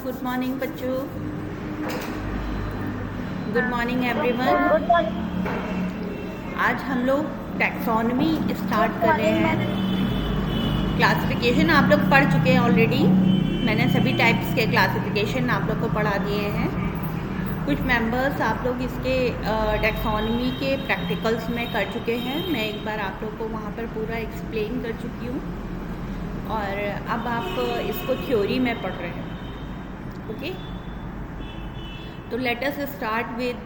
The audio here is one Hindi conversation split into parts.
गुड मॉर्निंग बच्चों, गुड मॉर्निंग एवरीवन। आज हम लोग टैक्सोनॉमी स्टार्ट कर रहे हैं। क्लासिफिकेशन आप लोग पढ़ चुके हैं ऑलरेडी। मैंने सभी टाइप्स के क्लासिफिकेशन आप लोग को पढ़ा दिए हैं। कुछ मेंबर्स आप लोग इसके टैक्सोनॉमी के प्रैक्टिकल्स में कर चुके हैं। मैं एक बार आप लोग को वहाँ पर पूरा एक्सप्लेन कर चुकी हूँ और अब आप इसको थ्योरी में पढ़ रहे हैं। ओके, तो let us start with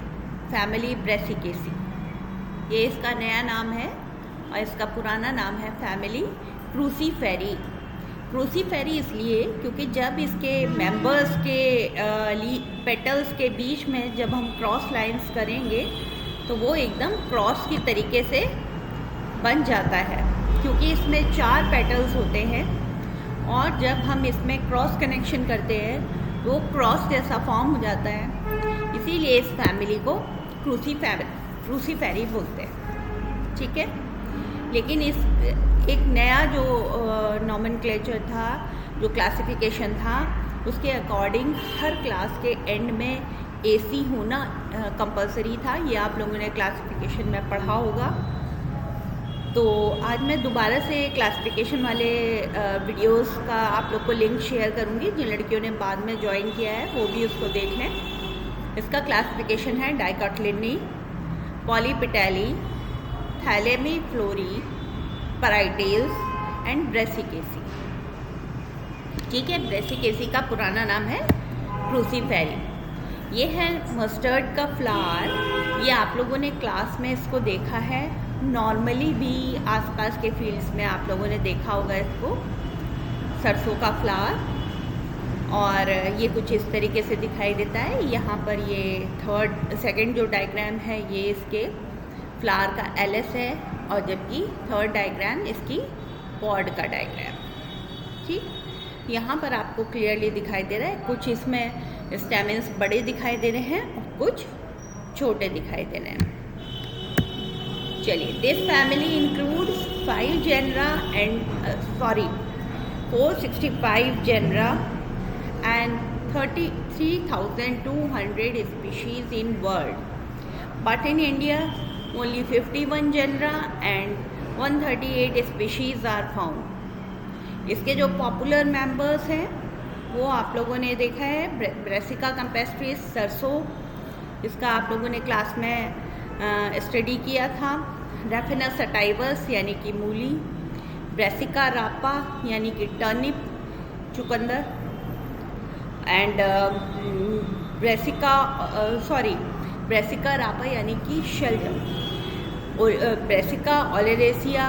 family Brassicaceae. ये इसका नया नाम है और इसका पुराना नाम है फैमिली क्रूसीफेरी। क्रूसीफेरी इसलिए क्योंकि जब इसके मेंबर्स के पेटल्स के बीच में जब हम क्रॉस लाइंस करेंगे तो वो एकदम क्रॉस की तरीके से बन जाता है, क्योंकि इसमें 4 पेटल्स होते हैं और जब हम इसमें क्रॉस कनेक्शन करते हैं वो क्रॉस जैसा फॉर्म हो जाता है। इसीलिए इस फैमिली को क्रूसीफेरी बोलते हैं। ठीक है, लेकिन इस एक नया जो नॉमेनक्लेचर था, जो क्लासिफिकेशन था, उसके अकॉर्डिंग हर क्लास के एंड में AC होना कंपलसरी था। ये आप लोगों ने क्लासिफिकेशन में पढ़ा होगा। तो आज मैं दोबारा से क्लासिफिकेशन वाले वीडियोस का आप लोग को लिंक शेयर करूंगी। जिन लड़कियों ने बाद में ज्वाइन किया है वो भी उसको देख लें। इसका क्लासिफिकेशन है डाइकोटिलिडनी, पॉलीपेटली, थैलेमीफ्लोरी, पैराइटल्स एंड ब्रेसिकेसी। ठीक है, ब्रेसिकेसी का पुराना नाम है क्रूसीफेरी। ये है मस्टर्ड का फ्लावर। ये आप लोगों ने क्लास में इसको देखा है, नॉर्मली भी आसपास के फील्ड्स में आप लोगों ने देखा होगा इसको, सरसों का फ्लावर। और ये कुछ इस तरीके से दिखाई देता है। यहाँ पर ये सेकंड जो डायग्राम है ये इसके फ्लावर का LS है और जबकि थर्ड डायग्राम इसकी पॉड का डायग्राम। ठीक, यहाँ पर आपको क्लियरली दिखाई दे रहा है, कुछ इसमें स्टेमेंस बड़े दिखाई दे रहे हैं और कुछ छोटे दिखाई दे रहे हैं। चलिए, this family includes 5 genera and 465 genera and 33,200 species in world, but in India only 51 genera and 138 species are found. इसके जो पॉपुलर मेंबर्स हैं वो आप लोगों ने देखा है, ब्रेसिका कैम्पेस्ट्रिस सरसों, इसका आप लोगों ने क्लास में स्टडी किया था। रैफिनस सटाइवस यानी कि मूली, ब्रेसिका रापा यानी कि टर्निप चुकंदर एंड ब्रेसिका रापा यानी कि शलजम, ब्रेसिका ओलेरेसिया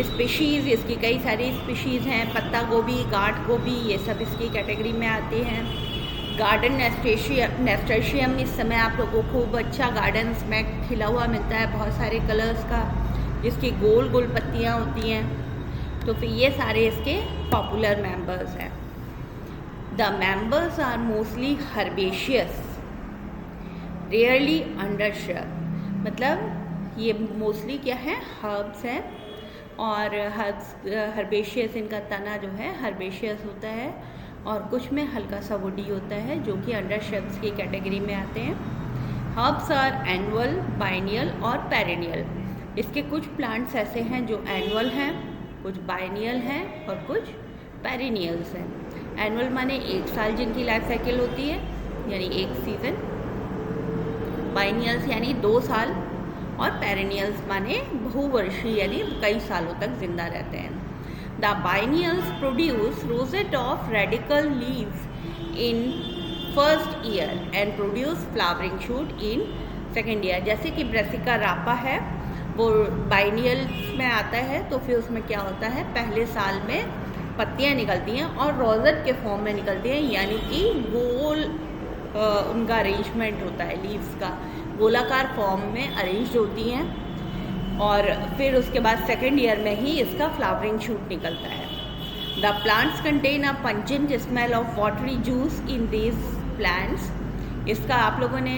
स्पीशीज़, इसकी कई सारी स्पीशीज़ हैं। पत्ता गोभी, गाठ गोभी, ये सब इसकी कैटेगरी में आते हैं। गार्डन नेस्टेशियम इस समय आप लोगों को खूब अच्छा गार्डन्स में खिला हुआ मिलता है, बहुत सारे कलर्स का, जिसकी गोल गोल पत्तियाँ होती हैं। तो फिर ये सारे इसके पॉपुलर मेंबर्स हैं। The members are mostly herbaceous, rarely under shrub. मतलब ये मोस्टली क्या है, हर्ब्स हैं और हर्बेशियस, इनका तना जो है हर्बेशियस होता है और कुछ में हल्का सा वुडी होता है, जो कि अंडर श्रब्स की कैटेगरी में आते हैं। हर्ब्स आर एनुअल, बाइनियल और पेरिनियल। इसके कुछ प्लांट्स ऐसे हैं जो एनुअल हैं, कुछ बाइनियल हैं और कुछ पेरिनियल्स हैं। एनुअल माने 1 साल जिनकी लाइफ साइकिल होती है, यानी 1 सीज़न। बाइनियल्स यानी 2 साल और पेरिनियल्स माने बहुवर्षीय, यानी कई सालों तक जिंदा रहते हैं। The biennials produce rosette of radical leaves in first year and produce flowering shoot in second year। जैसे कि ब्रेसिका रापा है वो बाइनियल्स में आता है, तो फिर उसमें क्या होता है, पहले साल में पत्तियां निकलती हैं और रोजेट के फॉर्म में निकलती हैं, यानी कि गोल उनका अरेंजमेंट होता है, लीव्स का गोलाकार फॉर्म में अरेंज होती हैं। और फिर उसके बाद सेकेंड ईयर में ही इसका फ्लावरिंग शूट निकलता है। The plants contain a pungent smell of watery juice in these plants. इसका आप लोगों ने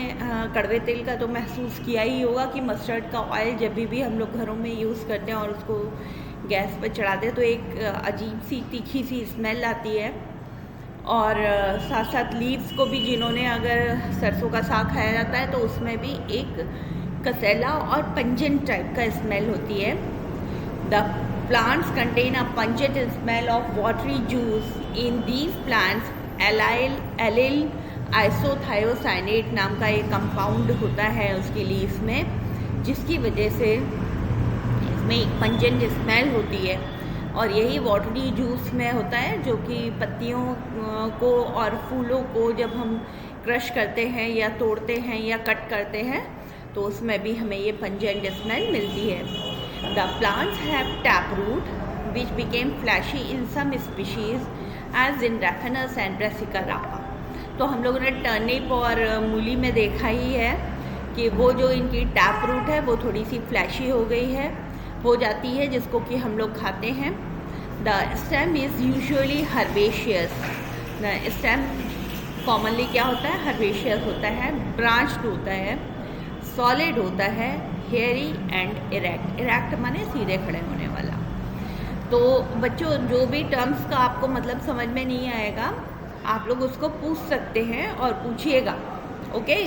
कड़वे तेल का तो महसूस किया ही होगा कि मस्टर्ड का ऑयल जब भी हम लोग घरों में यूज़ करते हैं और उसको गैस पर चढ़ाते हैं तो एक अजीब सी तीखी सी स्मेल आती है। और साथ साथ लीव्स को भी, जिन्होंने अगर सरसों का साग खाया जाता है तो उसमें भी एक कसेला और पंजेंट टाइप का स्मेल होती है। The plants contain a pungent smell of watery juice. In these plants allyl isothiocyanate नाम का एक कंपाउंड होता है उसकी लीव्स में, जिसकी वजह से इसमें एक पंजेंट स्मेल होती है। और यही वाटरी जूस में होता है, जो कि पत्तियों को और फूलों को जब हम क्रश करते हैं या तोड़ते हैं या कट करते हैं तो उसमें भी हमें ये पंजेंट स्मेल मिलती है। The plants have tap root which became fleshy in some species as in raphanus and brassica rapa. तो हम लोगों ने टर्निप और मूली में देखा ही है कि वो जो इनकी टैप रूट है वो थोड़ी सी फ्लैशी हो जाती है, जिसको कि हम लोग खाते हैं। The stem is usually herbaceous. The stem commonly क्या होता है, हर्बेशियस होता है, ब्रांच्ड होता है, सॉलिड होता है, हेयरी एंड इरेक्ट। इरेक्ट माने सीधे खड़े होने वाला। तो बच्चों, जो भी टर्म्स का आपको मतलब समझ में नहीं आएगा आप लोग उसको पूछ सकते हैं और पूछिएगा, ओके।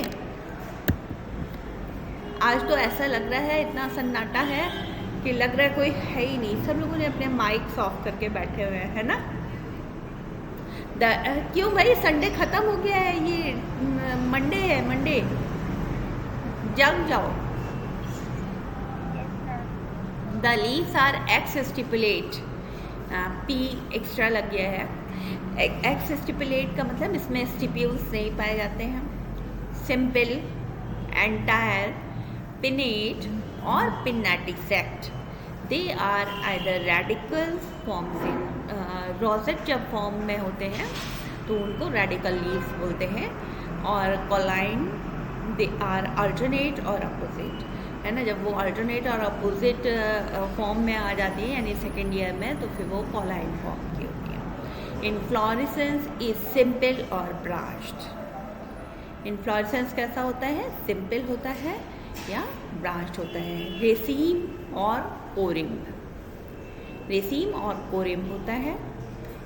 आज तो ऐसा लग रहा है, इतना सन्नाटा है कि लग रहा है कोई है ही नहीं। सब लोगों ने अपने माइक्स ऑफ करके बैठे हुए हैं, है ना। क्यों भाई, संडे ख़त्म हो गया है, ये मंडे है, मंडे जग जाओ। The leaves are exstipulate, P extra लग गया है। एक्स स्टिपुलेट का मतलब इसमें स्टिप्यूल्स नहीं पाए जाते हैं। सिंपल, एंटायर, पिनेट और पिन्नेटिक सेक्ट। They are either radical form से, रोजेट जब फॉर्म में होते हैं तो उनको रेडिकल लीव्स बोलते हैं, और कॉलाइन दे आर अल्टरनेट और अपोजिट, है ना। जब वो अल्टरनेट और अपोजिट फॉर्म में आ जाती है यानी सेकेंड ईयर में, तो फिर वो कॉलाइन फॉर्म की होती है। इनफ्लोरेसेंस इज सिंपल और ब्रांच्ड। इनफ्लोरेसेंस कैसा होता है, सिंपल होता है या ब्रांच्ड होता है। रेसीम और कोरिम्ब, रेसीम और कोरिम्ब होता है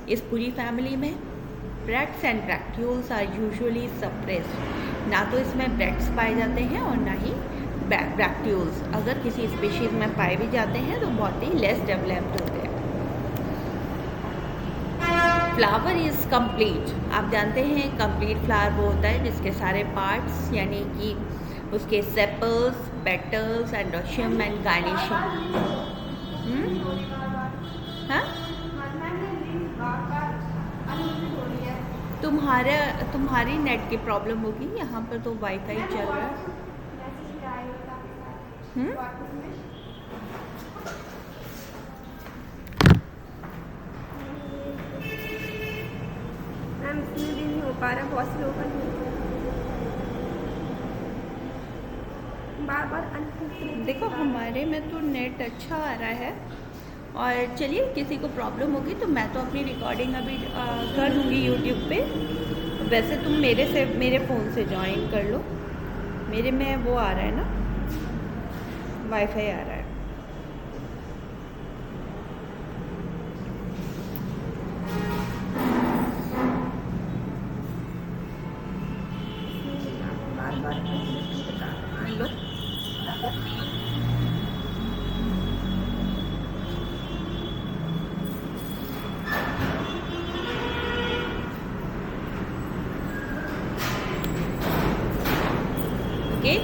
इस पूरी फैमिली में। Bracts and bracteoles are usually suppressed. ना तो इसमें ब्रैक्ट्स पाए जाते हैं और ना ही ब्रैक्टियोल्स। अगर किसी स्पीशीज़ में पाए भी जाते हैं तो बहुत ही लेस डेवलप्ड होते हैं। Flower is complete. आप जानते हैं कंप्लीट फ्लावर वो होता है जिसके सारे पार्ट्स, यानी कि उसके sepals, petals, androecium and gynoecium. हाँ, तुम्हारी नेट की प्रॉब्लम होगी, यहाँ पर तो वाईफाई चल रहा है। मैम इसमें भी नहीं हो पा रहा, बहुत स्लो कर बार देखो हमारे में तो नेट अच्छा आ रहा है, और चलिए किसी को प्रॉब्लम होगी तो मैं तो अपनी रिकॉर्डिंग अभी कर दूँगी यूट्यूब पे। वैसे तुम मेरे फ़ोन से ज्वाइन कर लो, मेरे में वो आ रहा है ना, वाईफाई आ रहा है। Okay,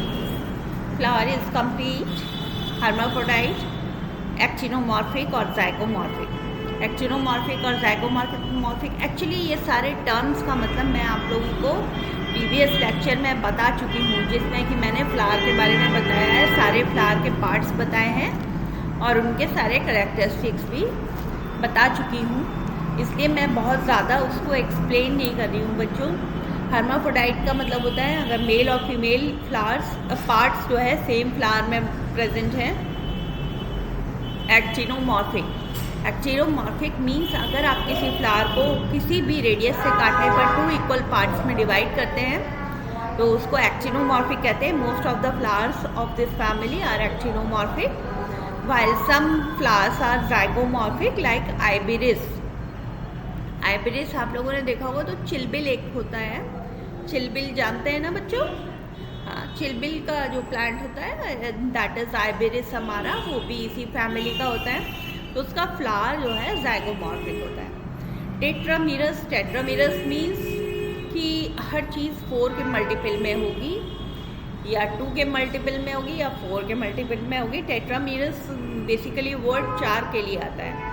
flower is complete, hermaphrodite, actinomorphic और ज़ाइगोमॉर्फिक। एक्टिनोमॉर्फिक और ज़ाइगोमॉर्फिक, एक्चुअली ये सारे टर्म्स का मतलब मैं आप लोगों को प्रीवियस लेक्चर में बता चुकी हूँ, जिसमें कि मैंने फ्लावर के बारे में बताया है, सारे फ्लावर के पार्ट्स बताए हैं और उनके सारे करैक्टरिस्टिक्स भी बता चुकी हूँ, इसलिए मैं बहुत ज़्यादा उसको एक्सप्लेन नहीं कर रही हूँ बच्चों। हर्माफ्रोडाइट का मतलब होता है अगर मेल और फीमेल फ्लावर्स पार्ट्स जो है सेम फ्लावर में प्रेजेंट हैं। एक्टिनोमॉर्फिक मीन्स अगर आप किसी फ्लावर को किसी भी रेडियस से काटने पर 2 इक्वल पार्ट्स में डिवाइड करते हैं तो उसको एक्टिनोमॉर्फिक कहते हैं। Most of the flowers of this family are actinomorphic while some flowers are zygomorphic like iberis. Iberis आप लोगों ने देखा होगा तो चिलबिल एक होता है, चिलबिल जानते हैं ना बच्चों? हाँ, चिलबिल का जो प्लांट होता है दैट इज आइबेरिस हमारा, वो भी इसी फैमिली का होता है। तो उसका फ्लावर जो है ज़ाइगोमॉर्फिक होता है। टेट्रामीरस, टेट्रामीरस मीन्स कि हर चीज़ 4 के मल्टीपल में होगी या 2 के मल्टीपल में होगी या 4 के मल्टीपल में होगी। टेट्रामीरस बेसिकली वर्ड 4 के लिए आता है।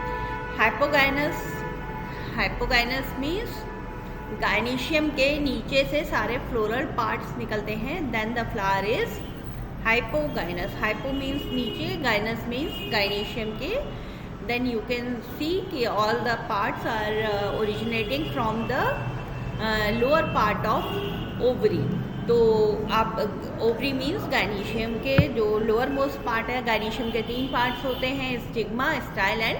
हाइपोगाइनस, हाइपोगाइनस मीन्स गाइनीशियम के नीचे से सारे फ्लोरल पार्ट्स निकलते हैं, then the flower is hypogynous. Hypo means नीचे, गाइनस मीन्स गाइनीशियम के, देन यू कैन सी कि all the parts are originating from the lower part of ovary. तो आप ओवरी मीन्स गाइनीशियम के जो लोअर मोस्ट पार्ट है, गाइनीशियम के 3 पार्ट्स होते हैं, स्टिग्मा, स्टाइल एंड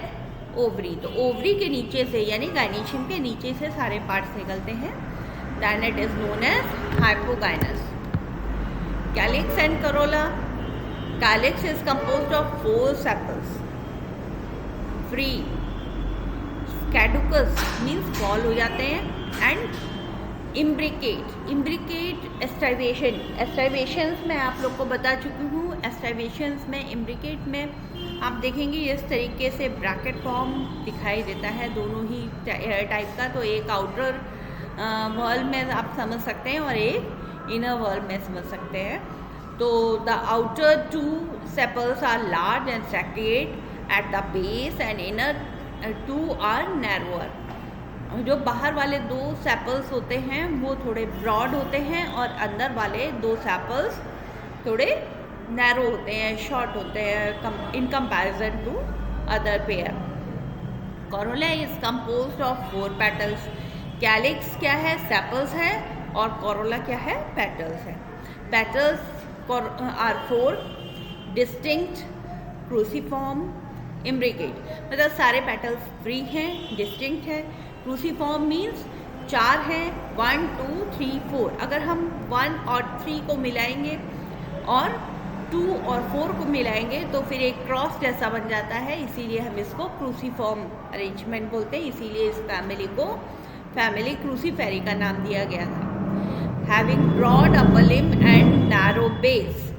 ओवरी। तो ओवरी के नीचे से यानी गाइनीशियम के नीचे से सारे पार्ट्स निकलते हैं, then it is known as hypogynous. Calyx and corolla, calyx is composed of 4 sepals, free, caducous means fall हो जाते हैं, and imbricate, imbricate aestivation, aestivations मैं आप लोग को बता चुकी हूँ। एस्टाइवेशंस में, इम्ब्रिकेट में आप देखेंगे इस तरीके से ब्रैकेट फॉर्म दिखाई देता है दोनों ही टाइप का। तो एक आउटर वॉल में आप समझ सकते हैं और एक इनर वॉल में समझ सकते हैं। तो the outer 2 sepals are large and saccate at the base and inner 2 are narrower. जो बाहर वाले 2 सेपल्स होते हैं वो थोड़े ब्रॉड होते हैं और अंदर वाले 2 सेपल्स थोड़े नैरो होते हैं, शॉर्ट होते हैं in comparison to other pair. Corolla is composed of 4 petals. Calyx क्या है? सेपल्स है, और कोरोला क्या है? पेटल्स है। Petals are 4 distinct, cruciform, imbricate. मतलब सारे पेटल्स फ्री हैं, डिस्टिंक्ट है। क्रूसीफॉर्म मीन्स 4 हैं, 1 2 3 4। अगर हम 1 और 3 को मिलाएंगे और 2 और 4 को मिलाएंगे तो फिर एक क्रॉस जैसा बन जाता है, इसीलिए हम इसको क्रूसीफॉर्म अरेंजमेंट बोलते हैं। इसीलिए इस फैमिली को फैमिली क्रूसीफेरी का नाम दिया गया था। Having broad upper limb and narrow base.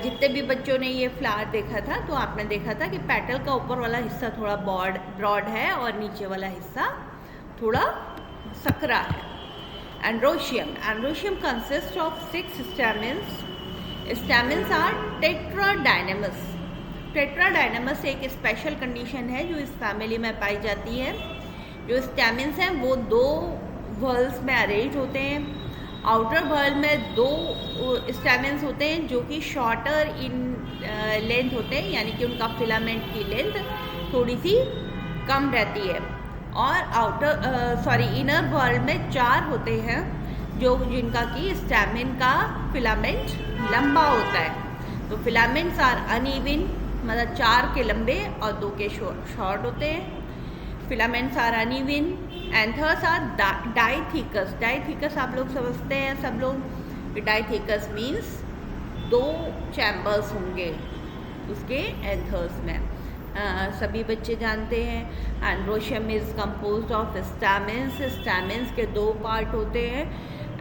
जितने भी बच्चों ने ये फ्लावर देखा था तो आपने देखा था कि पेटल का ऊपर वाला हिस्सा थोड़ा ब्रॉड है और नीचे वाला हिस्सा थोड़ा सकरा है। Androecium, androecium consist of 6 stamens. Stamens are tetradynamous. Tetradynamous एक स्पेशल कंडीशन है जो इस फैमिली में पाई जाती है। जो स्टैमेंस हैं वो 2 वर्ल्स में अरेंज होते हैं। आउटर वर्ल में 2 स्टैमेंस होते हैं जो कि शॉर्टर इन लेंथ होते हैं, यानी कि उनका फिलामेंट की लेंथ थोड़ी सी कम रहती है। और इनर वर्ल्ड में 4 होते हैं जिनका कि स्टैमेन का फिलामेंट लंबा होता है। तो फिलामेंट्स आर अनइवन, मतलब 4 के लंबे और 2 के शॉर्ट होते हैं। Filaments are uneven. Anthers are dithecous. Dithecous आप लोग समझते हैं सब लोग। डाइथिकस मीन्स 2 चैम्बर्स होंगे उसके एंथर्स में, सभी बच्चे जानते हैं। Androecium is composed of stamens. Stamens के 2 पार्ट होते हैं,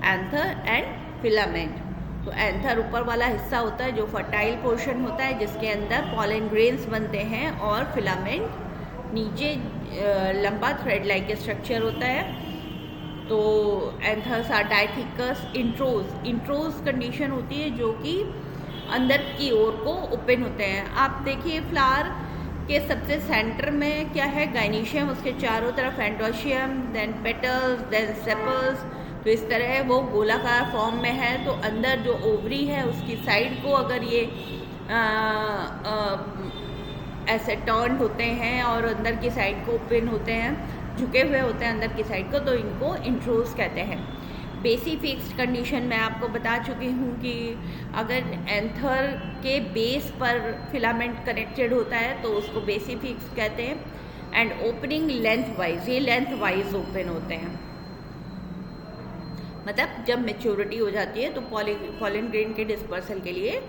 एंथर एंड फिलामेंट। तो एंथर ऊपर वाला हिस्सा होता है जो फर्टाइल पोर्शन होता है जिसके अंदर पॉलन ग्रेन्स बनते हैं, और फिलामेंट नीचे लंबा थ्रेड लाइक स्ट्रक्चर होता है। तो anthers are dithecous. Introrse, introrse condition होती है जो कि अंदर की ओर को ओपन होते हैं। आप देखिए फ्लावर के सबसे सेंटर में क्या है? गाइनीशियम, उसके चारों तरफ androecium, then petals, then sepals. तो इस तरह वो गोलाकार फॉर्म में है। तो अंदर जो ओवरी है उसकी साइड को अगर ये ऐसे टर्न होते हैं और अंदर की साइड को ओपन होते हैं, झुके हुए होते हैं अंदर की साइड को, तो इनको इंट्रोज कहते हैं। बेसी फिक्स्ड कंडीशन मैं आपको बता चुकी हूँ कि अगर एंथर के बेस पर फिलामेंट कनेक्टेड होता है तो उसको बेसी फिक्स्ड कहते हैं। एंड ओपनिंग लेंथ वाइज, ये लेंथ वाइज ओपन होते हैं। मतलब जब मेच्योरिटी हो जाती है तो पॉलन ग्रेन के डिस्पर्सल के लिए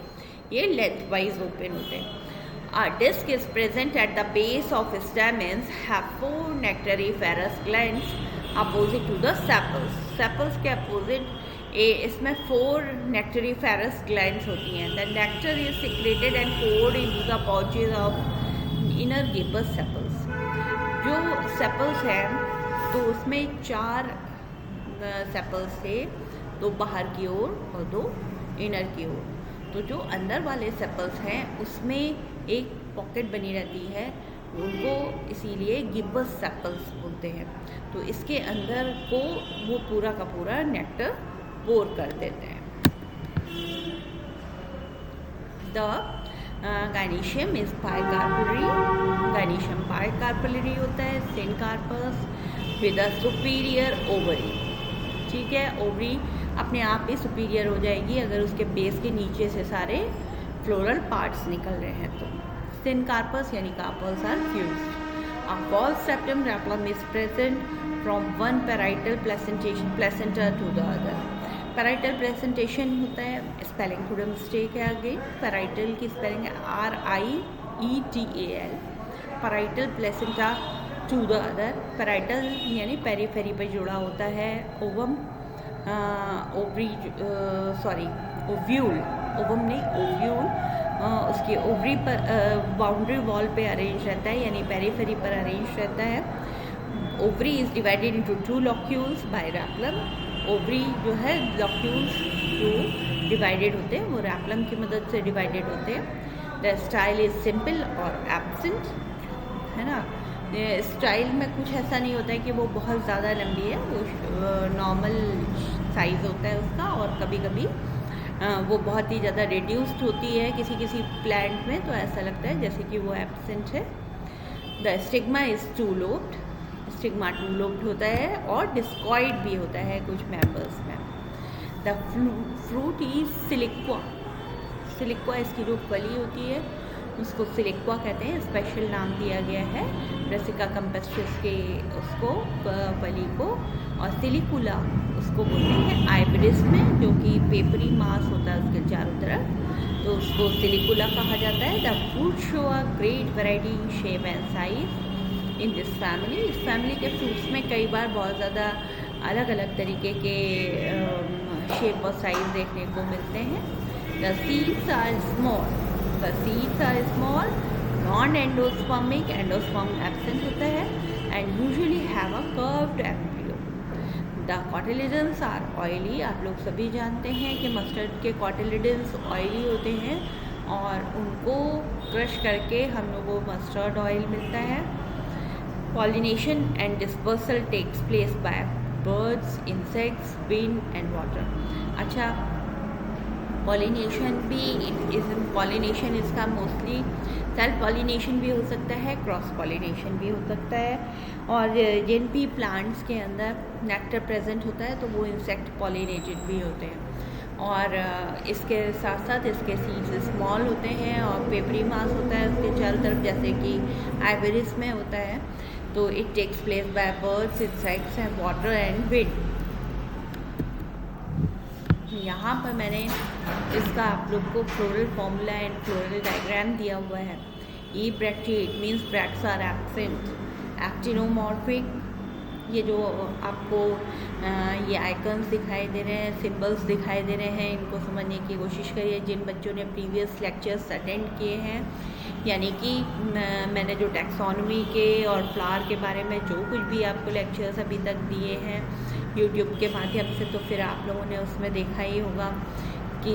ये लेंथ वाइज ओपन होते हैं। A disc is present at the base of stamens, have 4 nectariferous glands opposite to the sepals. Sepals के अपोजिट इसमें 4 नेक्टरीफेरस ग्लैंड्स होती हैं। The nectar is secreted and poured into the pouches of inner gibbous sepals। जो सेपल्स हैं तो उसमें 4 सेपल्स थे, 2 बाहर की ओर और 2 इनर की ओर। तो जो अंदर वाले सेपल्स हैं उसमें एक पॉकेट बनी रहती है, उनको इसीलिए गिब्बस सेपल्स बोलते हैं। तो इसके अंदर को वो पूरा का पूरा नेक्टर पोर कर देते हैं। The gynoecium is bicarpellary. Gynoecium bicarpellary होता है, syncarpous with a superior ovary. ठीक है, ओवरी अपने आप ही सुपीरियर हो जाएगी अगर उसके बेस के नीचे से सारे फ्लोरल पार्ट्स निकल रहे हैं तो। सिनकार्पस यानी carpels are fused. A false septum raflum is present from one parietal placenta to the other। Parietal presentation होता है, स्पेलिंग थोड़ा मिस्टेक है आगे। पैराइटल की स्पेलिंग है RIETAL। Parietal placenta to the other. Parietal यानी पेरीफेरी पर जुड़ा होता है। ओवम ओवरी ओव्यूल, ओवम नहीं ओव्यूल उसकी ओवरी पर बाउंड्री वॉल पे अरेंज रहता है, यानी पेरीफेरी पर अरेंज रहता है। Ovary is divided into 2 locules by replum. Ovary जो है लॉक्यूल्स जो डिवाइडेड होते हैं वो रैप्लम की मदद से डिवाइडेड होते हैं। द स्टाइल इज सिंपल और एब्सेंट, है ना। स्टाइल में कुछ ऐसा नहीं होता है कि वो बहुत ज़्यादा लंबी है, वो नॉर्मल साइज़ होता है उसका, और कभी कभी वो बहुत ही ज़्यादा रिड्यूस्ड होती है किसी किसी प्लांट में, तो ऐसा लगता है जैसे कि वो एब्सेंट है। The stigma is 2 lobed. Stigma 2 lobed होता है और डिस्कॉइड भी होता है कुछ मेंबर्स में। The fruit is siliqua. Siliqua इसकी जो फली होती है उसको सिलिक्वा कहते हैं, स्पेशल नाम दिया गया है ब्रेसिका कैम्पेस्ट्रिस के उसको फली को। और सिलिकुला उसको बोलते हैं आइबरिस में, जो कि पेपरी मास होता है उसके चारों तरफ, तो उसको सिलिकुला कहा जाता है। The fruit show a great variety in shape and size in this family. इस फैमिली के फ्रूट्स में कई बार बहुत ज़्यादा अलग अलग तरीके के शेप और साइज देखने को मिलते हैं। The seeds are small. The seeds are small, non endospermic, endosperm absent होता है, and usually have a curved embryo. The cotyledons are oily. आप लोग सभी जानते हैं कि मस्टर्ड के कॉटिलिडन्स ऑयली होते हैं और उनको क्रश करके हम लोगों को मस्टर्ड ऑयल मिलता है। Pollination and dispersal takes place by birds, insects, wind and water. अच्छा, पॉलिनेशन भी पॉलिनेशन इसका मोस्टली सेल्फ पॉलिनेशन भी हो सकता है, क्रॉस पॉलिनेशन भी हो सकता है, और जिन भी प्लांट्स के अंदर नेक्टर प्रेजेंट होता है तो वो इंसेक्ट पॉलिनेटेड भी होते हैं। और इसके साथ साथ इसके सीड्स स्मॉल होते हैं और पेपरी मास होता है उसके चारों तरफ, जैसे कि आइवरिस में होता है। तो it takes place by birds, insects and water and wind. यहाँ पर मैंने इसका आप लोग को floral formula and floral diagram दिया हुआ है। Ebracteate means bracts are absent. Actinomorphic, ये जो आपको ये आइकन्स दिखाई दे रहे हैं, सिंबल्स दिखाई दे रहे हैं, इनको समझने की कोशिश करिए जिन बच्चों ने प्रीवियस लेक्चर्स अटेंड किए हैं। यानी कि मैंने जो टैक्सोनॉमी के और फ्लावर के बारे में जो कुछ भी आपको लेक्चर्स अभी तक दिए हैं यूट्यूब के माध्यम से, तो फिर आप लोगों ने उसमें देखा ही होगा कि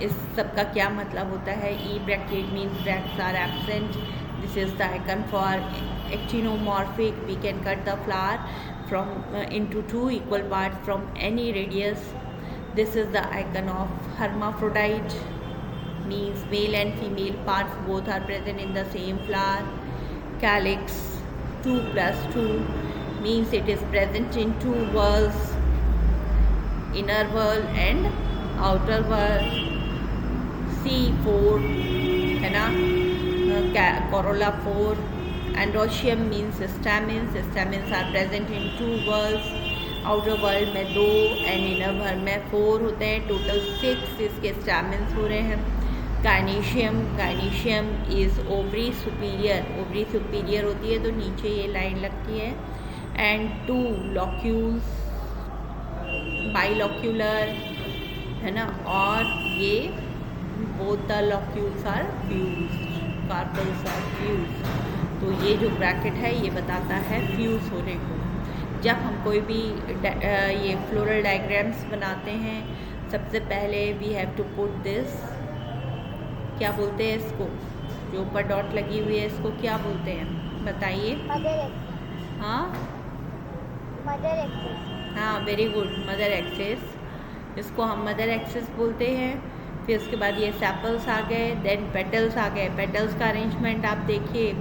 इस सब का क्या मतलब होता है। Ebracteate means bracts are absent. This is the icon for actinomorphic. We can cut the flower from into 2 equal parts from any radius. This is the icon of hermaphrodite, means male and female parts both are present in the same flower. Calyx 2 plus 2 means it is present in 2 whorls, inner whorl and outer whorl. C4 है ना, corolla 4. Androecium means stamens. Stamens are present in 2 whorls. Outer world में 2 एंड इनर वर्ल्ड में 4 होते हैं। टोटल 6 इसके स्टैमेंस हो रहे हैं। Gynoecium is ovary superior. Ovary superior होती है तो नीचे ये लाइन लगती है। एंड 2 लॉक्यूल्स, बाइलॉक्यूलर, है ना, और ये both the locules are fused, carpels are fused. तो ये जो ब्रैकेट है ये बताता है फ्यूज होने को। जब हम कोई भी ये फ्लोरल डायग्राम्स बनाते हैं, सबसे पहले we have to put this, क्या बोलते हैं इसको, जो ऊपर डॉट लगी हुई है इसको क्या बोलते हैं बताइए। हाँ हाँ, वेरी गुड, मदर एक्सिस। इसको हम मदर एक्सिस बोलते हैं। फिर उसके बाद ये सेपल्स आ गए, देन पेटल्स आ गए। पेटल्स का अरेंजमेंट आप देखिए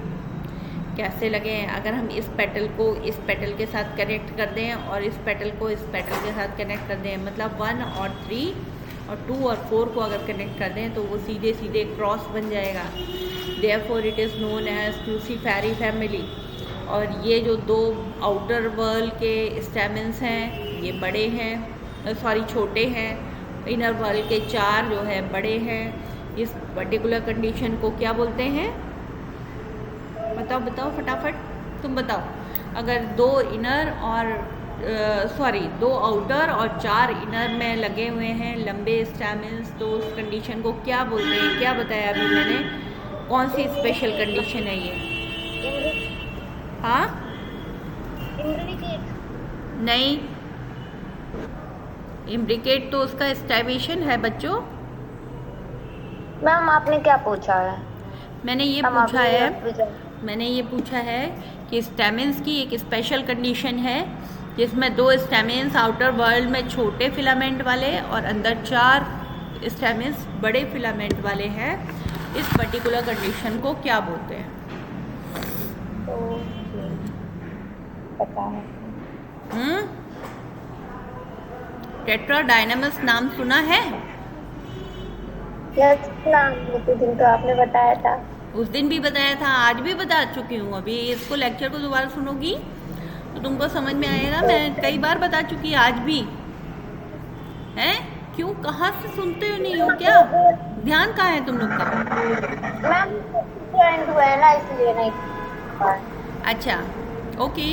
कैसे लगे हैं। अगर हम इस पेटल को इस पेटल के साथ कनेक्ट कर दें और इस पेटल को इस पेटल के साथ कनेक्ट कर दें, मतलब 1 और 3 और 2 और 4 को अगर कनेक्ट कर दें तो वो सीधे सीधे क्रॉस बन जाएगा। Therefore it is known as Cruciferae family. और ये जो 2 आउटर वर्ल के स्टेमेंस हैं ये बड़े हैं, सॉरी छोटे हैं। इनर वर्ल के 4 जो है बड़े हैं। इस पर्टिकुलर कंडीशन को क्या बोलते हैं, बताओ बताओ फटाफट, तुम बताओ। अगर 2 इनर और 2 आउटर और 4 इनर में लगे हुए हैं लंबे स्टेमेंस, तो उस कंडीशन को क्या बोलते हैं? क्या बताया अभी मैंने, कौन सी स्पेशल कंडीशन है ये? हाँ नहीं, इम्ब्रिकेट तो उसका स्टाइवेशन है बच्चों। मैम आपने क्या पूछा है? मैंने ये पूछा है कि स्टेमेंस की एक स्पेशल कंडीशन है जिसमें 2 स्टेमेंस आउटर वर्ल्ड में छोटे फिलामेंट वाले और अंदर 4 स्टेमेंस बड़े फिलामेंट वाले हैं। इस पर्टिकुलर कंडीशन को क्या बोलते हैं? पता है। टेट्राडायनामस नाम सुना है? यस मैम, उसी दिन तो आपने बताया था। उस दिन भी बताया था, आज भी बता चुकी हूँ। अभी इसको लेक्चर को दोबारा सुनोगी तो तुमको समझ में आएगा। मैं कई बार बता चुकी, आज भी है। क्यों, कहाँ से सुनते हो, नहीं हो क्या? ध्यान कहाँ है तुम लोग का? मैम फ्रेंड हुआ है ना, इसलिए नहीं। अच्छा ओके।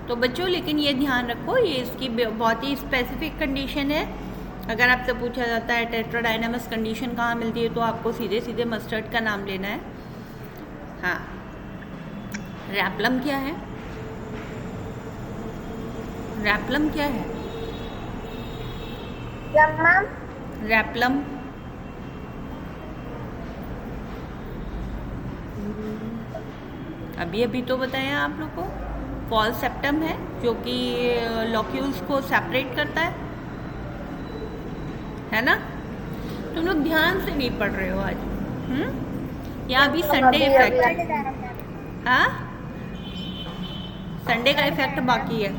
तो बच्चों लेकिन ये ध्यान रखो, ये इसकी बहुत ही स्पेसिफिक कंडीशन है। अगर आपसे पूछा जाता है टेट्राडायनामस कंडीशन कहाँ मिलती है, तो आपको सीधे सीधे मस्टर्ड का नाम लेना है। हाँ, रैप्लम क्या है? रैप्लम क्या है? क्या मैम? रैप्लम अभी अभी तो बताया आप लोग को। फॉल सेप्टम है जो कि लॉक्यूल्स को सेपरेट करता है ना? तुम लोग ध्यान से नहीं पढ़ रहे हो आज। या अभी संडे इफेक्ट, हाँ संडे का इफेक्ट बाकी है।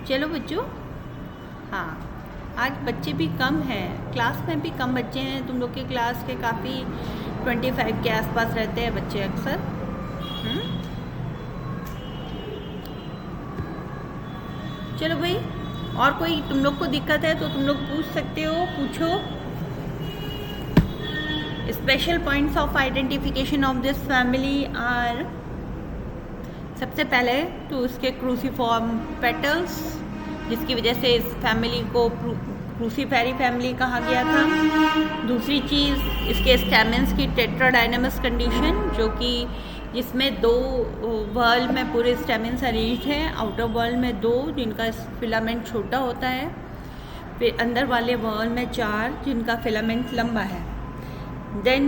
चलो बच्चों, हाँ आज बच्चे भी कम हैं, क्लास में भी कम बच्चे हैं। तुम लोग के क्लास के काफ़ी 25 के आसपास रहते हैं बच्चे अक्सर। चलो भाई, और कोई तुम लोग को दिक्कत है तो तुम लोग पूछ सकते हो, पूछो। Special points of identification of this family are, सबसे पहले तो उसके क्रूसीफॉर्म पेटल्स, जिसकी वजह से इस फैमिली को क्रूसीफेरी फैमिली कहा गया था। दूसरी चीज़ इसके स्टेमेंस की टेट्राडायनामस कंडीशन, जो कि जिसमें 2 वर्ल्ड में पूरे स्टेमेंस अरेंज्ड हैं, आउटर वर्ल्ड में 2 जिनका फिलामेंट छोटा होता है, फिर अंदर वाले वर्ल्ड में 4 जिनका फिलामेंट लंबा है। Then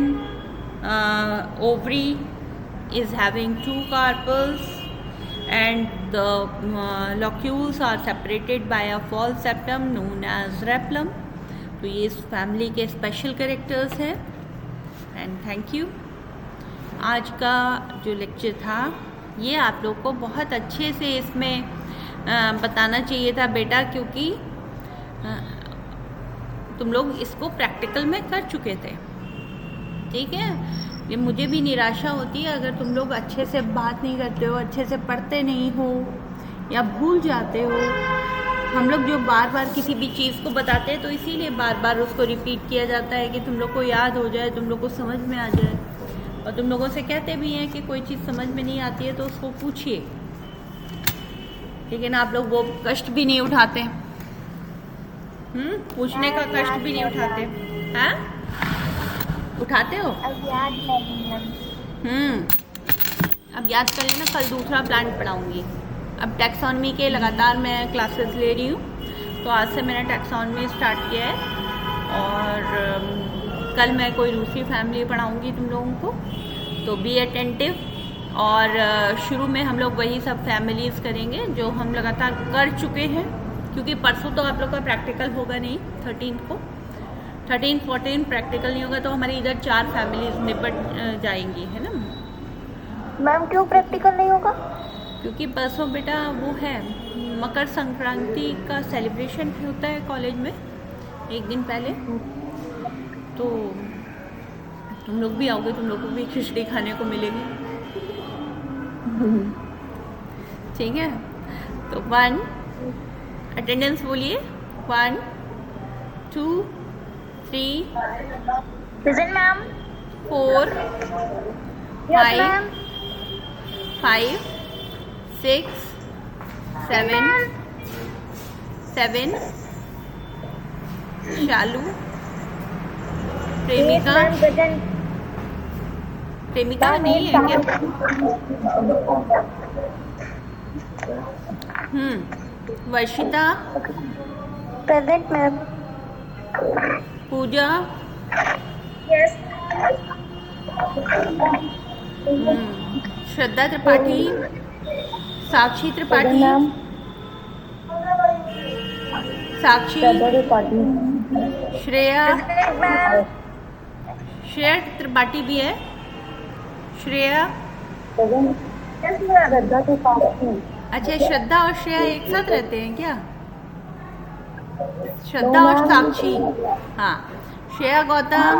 ovary is having 2 carpels and the locules are separated by a false septum known as rhaplum। तो ये इस फैमिली के स्पेशल कैरेक्टर्स हैं। And thank you. आज का जो लेक्चर था ये आप लोग को बहुत अच्छे से इसमें बताना चाहिए था बेटा, क्योंकि तुम लोग इसको प्रैक्टिकल में कर चुके थे। ठीक है, ये मुझे भी निराशा होती है अगर तुम लोग अच्छे से बात नहीं करते हो, अच्छे से पढ़ते नहीं हो या भूल जाते हो। हम लोग जो बार बार किसी भी चीज़ को बताते हैं तो इसीलिए बार बार उसको रिपीट किया जाता है कि तुम लोग को याद हो जाए, तुम लोग को समझ में आ जाए। और तुम लोगों से कहते भी हैं कि कोई चीज़ समझ में नहीं आती है तो उसको पूछिए, लेकिन आप लोग वो कष्ट भी नहीं उठाते, पूछने का कष्ट भी नहीं उठाते हैं। उठाते हो? अब याद नहीं। अब याद कर लेना, कल दूसरा प्लांट पढ़ाऊँगी। अब टैक्सोनॉमी के लगातार मैं क्लासेस ले रही हूँ, तो आज से मैंने टैक्सोनॉमी स्टार्ट किया है और कल मैं कोई दूसरी फैमिली पढ़ाऊँगी तुम लोगों को, तो बी अटेंटिव। और शुरू में हम लोग वही सब फैमिलीज़ करेंगे जो हम लगातार कर चुके हैं, क्योंकि परसों तो आप लोग का प्रैक्टिकल होगा नहीं, 13-14 प्रैक्टिकल नहीं होगा, तो हमारी इधर 4 फैमिलीज़ निपट जाएंगी, है ना मैम क्यों प्रैक्टिकल नहीं होगा? क्योंकि परसों बेटा वो है मकर संक्रांति का सेलिब्रेशन होता है कॉलेज में एक दिन पहले, तो तुम लोग भी आओगे, तुम लोग को भी खिचड़ी खाने को मिलेगी, ठीक है। तो 1 अटेंडेंस बोलिए, 1 2 3 प्रेजेंट मैम। 4 yes 5 ma'am. 5 6 7 7 शालू, प्रेमिका, प्रेजेंट। प्रेमिका नहीं है क्या? वर्षिता, प्रेजेंट मैम। पूजा, यस। श्रद्धा त्रिपाठी, साक्षी त्रिपाठी, साक्षी, श्रेया, श्रेया त्रिपाठी भी है, श्रेया। अच्छा, श्रद्धा और श्रेया एक साथ रहते हैं क्या? श्रद्धा और साक्षी, हाँ। Shreya Gautam,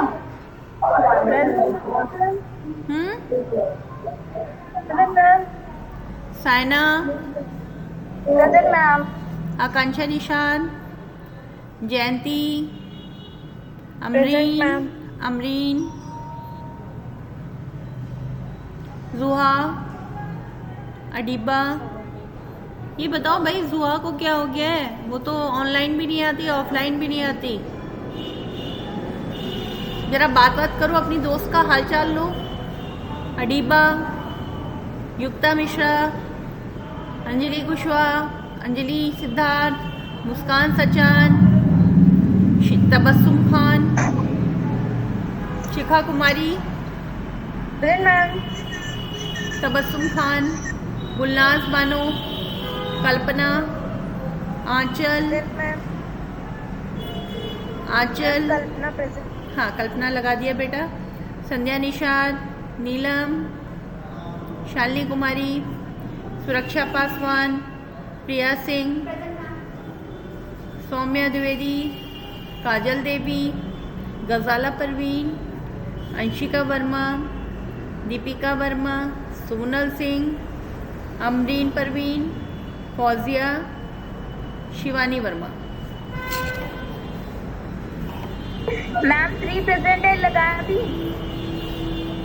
Saina, present ma'am. Akanksha Nishan, Jayanti, Present, ma'am. Amreen, Zuha, अडीबा। ये बताओ भाई, जुहा को क्या हो गया है? वो तो ऑनलाइन भी नहीं आती, ऑफलाइन भी नहीं आती। जरा बात करो, अपनी दोस्त का हालचाल लो। अडीबा, युक्ता मिश्रा, अंजलि कुशवाहा, अंजलि सिद्धार्थ, मुस्कान सचान, तबस्सुम खान, शिखा कुमारी, तबस्सुम खान, गुलनाज बानो, कल्पना, आंचल, आंचल, कल्पना प्रेजेंट। हाँ कल्पना लगा दिया बेटा। संध्या निषाद, नीलम, शालिनी कुमारी, सुरक्षा पासवान, प्रिया सिंह, सौम्या द्विवेदी, काजल देवी, गजाला परवीन, अंशिका वर्मा, दीपिका वर्मा, सोनल सिंह, अमरीन परवीन, फौजिया, शिवानी वर्मा। मैम 3 प्रेजेंट है, लगा दी।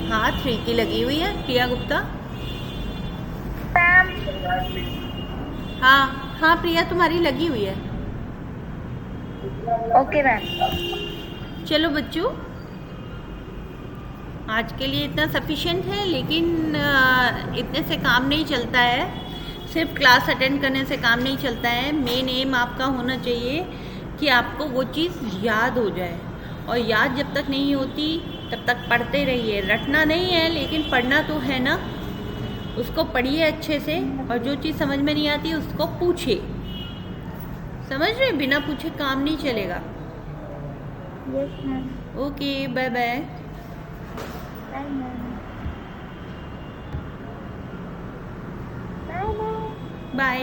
हाँ 3 की लगी हुई है। प्रिया गुप्ता, मैम। हाँ प्रिया तुम्हारी लगी हुई है। Okay ma'am. चलो बच्चों, आज के लिए इतना सफिशिएंट है, लेकिन इतने से काम नहीं चलता है। सिर्फ क्लास अटेंड करने से काम नहीं चलता है। मेन एम आपका होना चाहिए कि आपको वो चीज़ याद हो जाए, और याद जब तक नहीं होती तब तक पढ़ते रहिए। रटना नहीं है, लेकिन पढ़ना तो है ना। उसको पढ़िए अच्छे से, और जो चीज़ समझ में नहीं आती उसको पूछिए। समझ रहे? बिना पूछे काम नहीं चलेगा। Yes ma'am. Okay, bye bye. Bye ma'am. Bye ma'am. Bye.